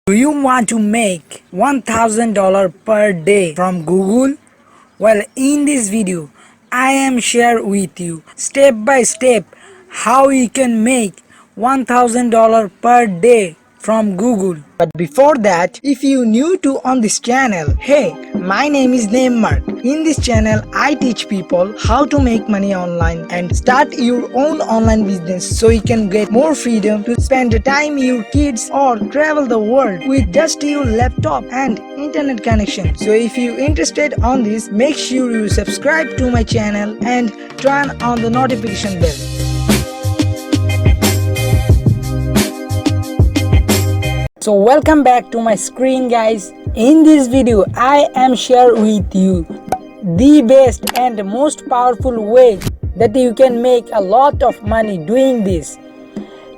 Do you want to make $1,000 per day from Google? Well, in this video, I am share with you step by step how you can make $1,000 per day from Google. But before that, if you new to on this channel, hey, my name is Naim. In this channel, I teach people how to make money online and start your own online business so you can get more freedom to spend the time your kids or travel the world with just your laptop and internet connection. So if you interested on this, make sure you subscribe to my channel and turn on the notification bell. So welcome back to my screen, guys. In this video I am share with you the best and most powerful way that you can make a lot of money doing this.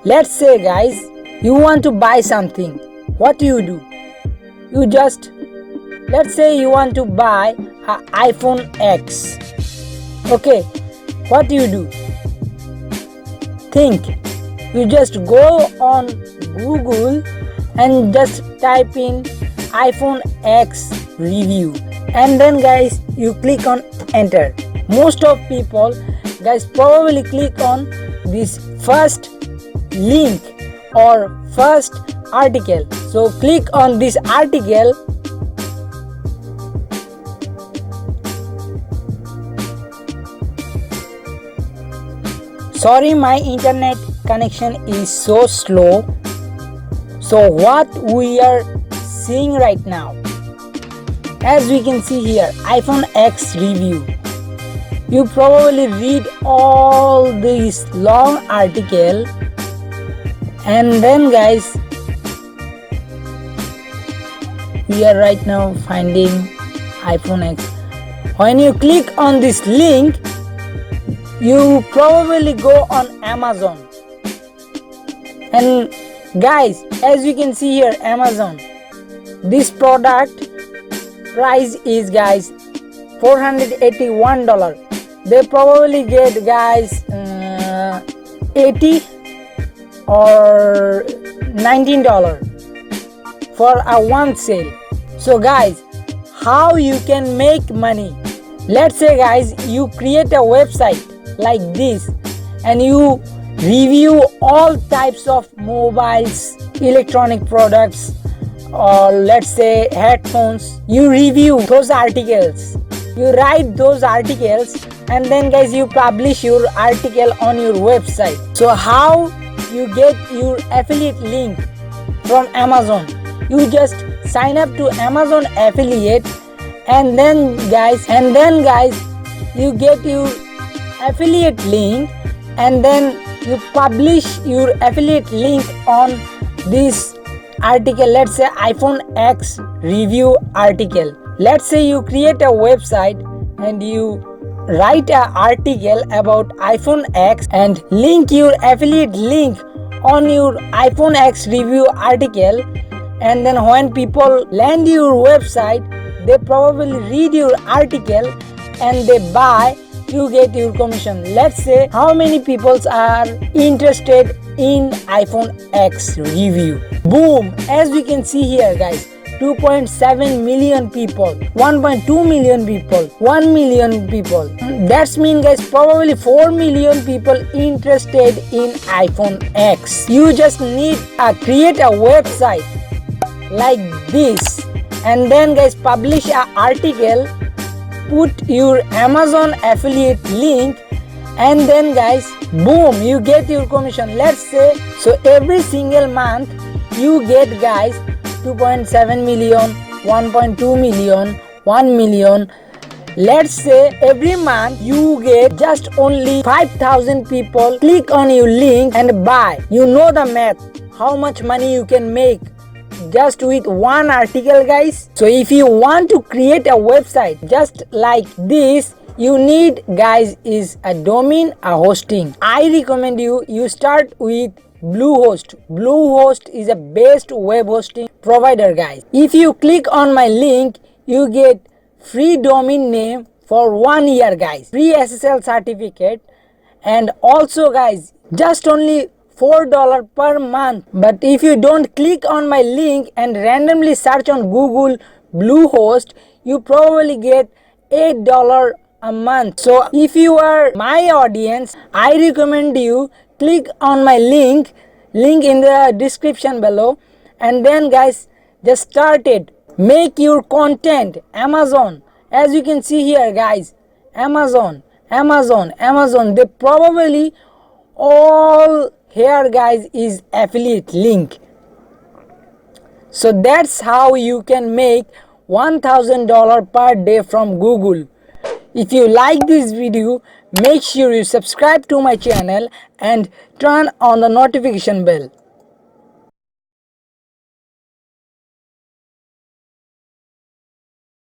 Let's say, guys, you want to buy something. What do? You just, let's say you want to buy an iPhone X. Okay, what do? Think. You just go on Google and just type in iPhone X review, and then guys you click on enter. Most of people, guys, probably click on this first link or first article. So click on this article. Sorry, my internet connection is so slow. So what we are seeing right now, as we can see here, iPhone X review. You probably read all this long article, and then guys, we are right now finding iPhone X. When you click on this link, you probably go on Amazon, and guys, as you can see here, Amazon, this product price is, guys, $481. They probably get, guys, 80 or $19 for a one sale. So guys, how you can make money? Let's say, guys, you create a website like this and you review all types of mobiles, electronic products, or let's say headphones. You review those articles, you write those articles, and then guys you publish your article on your website. So how you get your affiliate link from Amazon? You just sign up to Amazon affiliate, and then guys you get your affiliate link, and then you publish your affiliate link on this article. Let's say iPhone X review article. Let's say you create a website and you write an article about iPhone X and link your affiliate link on your iPhone X review article, and then when people land your website, they probably read your article and they buy. You get your commission. Let's say how many people are interested in iPhone X review. Boom, as we can see here, guys, 2.7 million people, 1.2 million people, 1 million people. That's mean, guys, probably 4 million people interested in iPhone X. You just need to create a website like this, and then guys publish an article, put your Amazon affiliate link, and then guys, boom, you get your commission. Let's say, so every single month you get, guys, 2.7 million, 1.2 million, 1 million. Let's say every month you get just only 5,000 people click on your link and buy. You know the math, how much money you can make just with one article, guys. So if you want to create a website just like this, you need, guys, is a domain, a hosting. I recommend you start with Bluehost. Bluehost is a best web hosting provider, guys. If you click on my link, you get free domain name for 1 year, guys, free SSL certificate, and also, guys, just only $4 per month. But if you don't click on my link and randomly search on Google Bluehost, you probably get $8 a month. So if you are my audience, I recommend you click on my link in the description below, and then guys, just start it. Make your content Amazon. As you can see here guys, Amazon, they probably all here guys is affiliate link. So that's how you can make $1,000 per day from Google. If you like this video, make sure you subscribe to my channel and turn on the notification bell.